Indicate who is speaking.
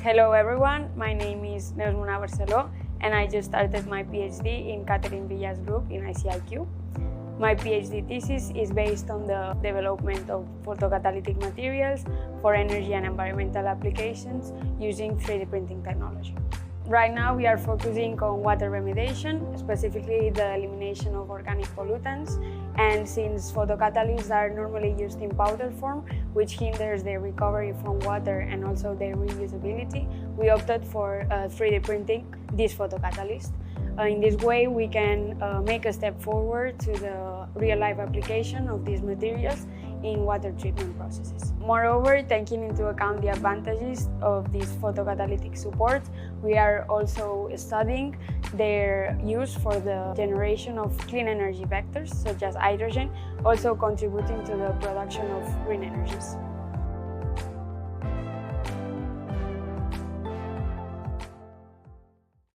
Speaker 1: Hello everyone, my name is Neus Munar Barceló and I just started my PhD in Katherine Villa's group in ICIQ. My PhD thesis is based on the development of photocatalytic materials for energy and environmental applications using 3D printing technology. Right now we are focusing on water remediation, specifically the elimination of organic pollutants, and since photocatalysts are normally used in powder form, which hinders their recovery from water and also their reusability, we opted for 3D printing this photocatalyst. In this way we can make a step forward to the real-life application of these materials in water treatment processes. Moreover, taking into account the advantages of this photocatalytic support, we are also studying their use for the generation of clean energy vectors, such as hydrogen, also contributing to the production of green energies.